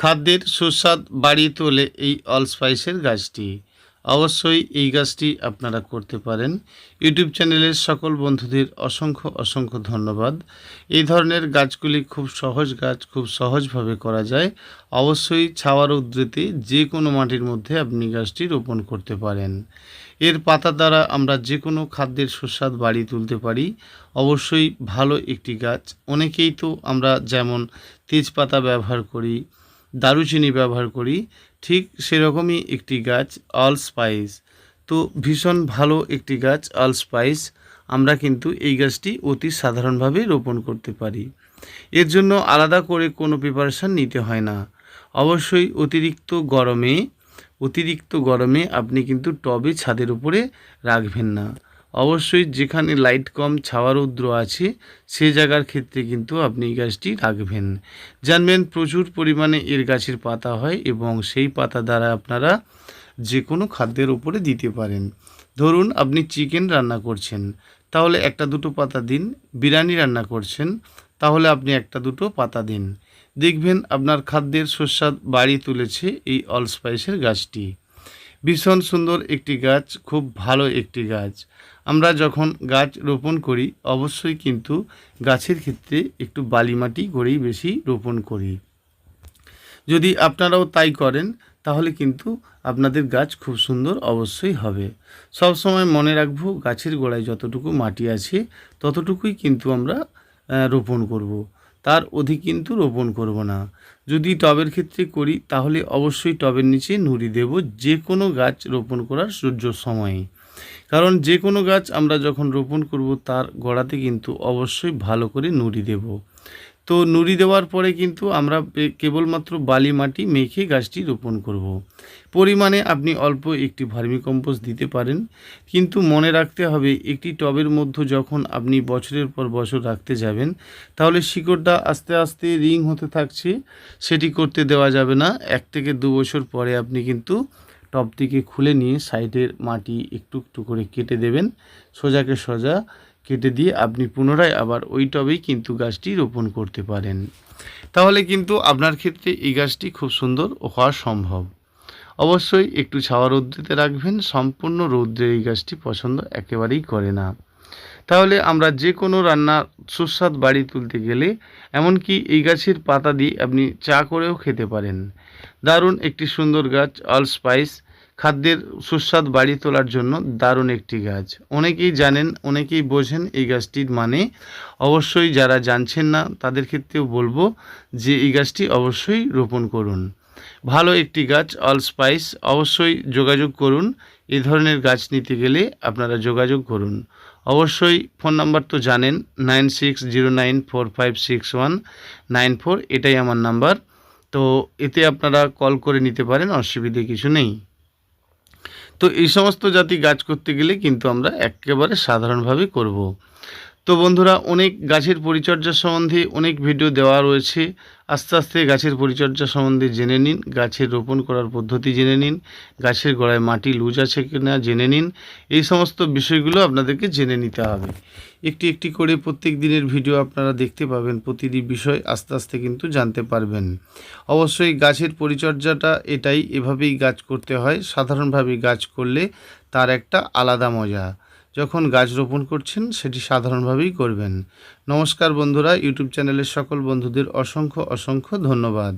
খাদ্যের সুস্বাদ বাড়িয়ে তোলে এই অলস্পাইসের গাছটি। অবশ্যই এই গাছটি আপনারা করতে পারেন। ইউটিউব চ্যানেলের সকল বন্ধুদের অসংখ্য অসংখ্য ধন্যবাদ। এই ধরনের গাছগুলি খুব সহজ গাছ, খুব সহজভাবে করা যায়। অবশ্যই ছাওয়া রৌদ্রেতে যে কোনো মাটির মধ্যে আপনি গাছটি রোপণ করতে পারেন। এর পাতা দ্বারা আমরা যে কোনো খাদ্যের সুস্বাদ বাড়িয়ে তুলতে পারি। অবশ্যই ভালো একটি গাছ। অনেকেই তো আমরা যেমন তেজপাতা ব্যবহার করি, দারুচিনি ব্যবহার করি, ঠিক সেরকমই একটি গাছ অলস্পাইস। তো ভীষণ ভালো একটি গাছ অলস্পাইস। আমরা কিন্তু এই গাছটি অতি সাধারণভাবে রোপণ করতে পারি। এর জন্য আলাদা করে কোনো প্রিপারেশান নিতে হয় না। অবশ্যই অতিরিক্ত গরমে আপনি কিন্তু টবে ছাদের উপরে রাখবেন না। অবশ্যই যেখানে লাইট কম, ছাওয়া রৌদ্র আছে সে জায়গার ক্ষেত্রে কিন্তু আপনি এই গাছটি রাখবেন। জানবেন প্রচুর পরিমাণে এর গাছের পাতা হয় এবং সেই পাতা দ্বারা আপনারা যে কোনো খাদ্যের উপরে দিতে পারেন। ধরুন আপনি চিকেন রান্না করছেন, তাহলে একটা দুটো পাতা দিন। বিরিয়ানি রান্না করছেন, তাহলে আপনি একটা দুটো পাতা দিন। দেখবেন আপনার খাদ্যের সুস্বাদ বাড়িয়ে তুলেছে এই অলস্পাইসের গাছটি। ভীষণ সুন্দর একটি গাছ, খুব ভালো একটি গাছ। আমরা যখন গাছ রোপণ করি অবশ্যই কিন্তু গাছের ক্ষেত্রে একটু বালি মাটি করেই বেশি রোপণ করি। যদি আপনারাও তাই করেন তাহলে কিন্তু আপনাদের গাছ খুব সুন্দর অবশ্যই হবে। সব সময় মনে রাখবো গাছের গোড়ায় যতটুকু মাটি আছে ততটুকুই কিন্তু আমরা রোপণ করব। তার অধিক কিন্তু রোপণ করব না। যদি টবের ক্ষেত্রে করি তাহলে অবশ্যই টবের নিচে নুড়ি দেব যে কোনো গাছ রোপণ করার সময়ে। কারণ যে কোনো গাছ আমরা যখন রোপণ করব তার গোড়াতে কিন্তু অবশ্যই ভালো করে নুড়ি দেব। তো নুড়ি দেওয়ার পরে কিন্তু আমরা কেবলমাত্র বালি মাটি মেখে গাছটি রোপণ করব। পরিমাণে আপনি অল্প একটি ভার্মিকম্পোস্ট দিতে পারেন, কিন্তু মনে রাখতে হবে একটি টবের মধ্যে যখন আপনি বছরের পর বছর রাখতে যাবেন তাহলে শিকড়টা আস্তে আস্তে রিং হতে থাকছে, সেটি করতে দেওয়া যাবে না। 1 থেকে 2 বছর পরে আপনি কিন্তু টবটিকে খুলে নিয়ে সাইডের মাটি একটু একটু করে কেটে দেবেন, সোজাকে সোজা কেটে দিয়ে আপনি পুনরায় আবার ওই টবেই কিন্তু গাছটি রোপণ করতে পারেন। তাহলে কিন্তু আপনার ক্ষেত্রে এই গাছটি খুব সুন্দর হওয়া সম্ভব। অবশ্যই একটু ছাওয়া রৌদ্রেতে রাখবেন, সম্পূর্ণ রৌদ্রে এই গাছটি পছন্দ একেবারেই করে না। তাহলে আমরা যে কোনো রান্নার সুস্বাদ বাড়িয়ে তুলতে গেলে এমনকি এই গাছের পাতা দিয়ে আপনি চা করেও খেতে পারেন। দারুণ একটি সুন্দর গাছ অলস্পাইস, খাদ্যের সুস্বাদ বাড়িয়ে তোলার জন্য দারুণ একটি গাছ। অনেকেই জানেন, অনেকেই বোঝেন এই গাছটির মানে। অবশ্যই যারা জানছেন না তাদের ক্ষেত্রেও বলবো যে এই গাছটি অবশ্যই রোপণ করুন। ভালো একটি গাছ অলস্পাইস। অবশ্যই যোগাযোগ করুন। এই ধরনের গাছ নিতে গেলে আপনারা যোগাযোগ করুন। অবশ্যই ফোন নাম্বার তো জানেন, 9609456194, এটাই আমার নাম্বার। তো এতে আপনারা কল করে নিতে পারেন, অসুবিধে কিছু নেই। তো এই সমস্ত জাতি গাছ করতে গেলে কিন্তু আমরা একেবারে সাধারণভাবে করব। তো বন্ধুরা, অনেক গাছের পরিচর্যা সম্বন্ধে অনেক ভিডিও দেওয়া রয়েছে। আস্তে আস্তে গাছের পরিচর্যা সম্বন্ধে জেনে নিন, গাছের রোপণ করার পদ্ধতি জেনে নিন, গাছের গোড়ায় মাটি লুজ আছে কিনা জেনে নিন। এই সমস্ত বিষয়গুলো আপনাদেরকে জেনে নিতে হবে। একটি একটি করে প্রত্যেক দিনের ভিডিও আপনারা দেখতে পাবেন, প্রতিটি বিষয় আস্তে আস্তে কিন্তু জানতে পারবেন। অবশ্যই গাছের পরিচর্যাটা এটাই, এভাবেই গাছ করতে হয়। সাধারণভাবে গাছ করলে তার একটা আলাদা মজা। যখন গাছ রোপণ করছেন সেটি সাধারণভাবেই করবেন। নমস্কার বন্ধুরা, ইউটিউব চ্যানেলের সকল বন্ধুদের অসংখ্য অসংখ্য ধন্যবাদ।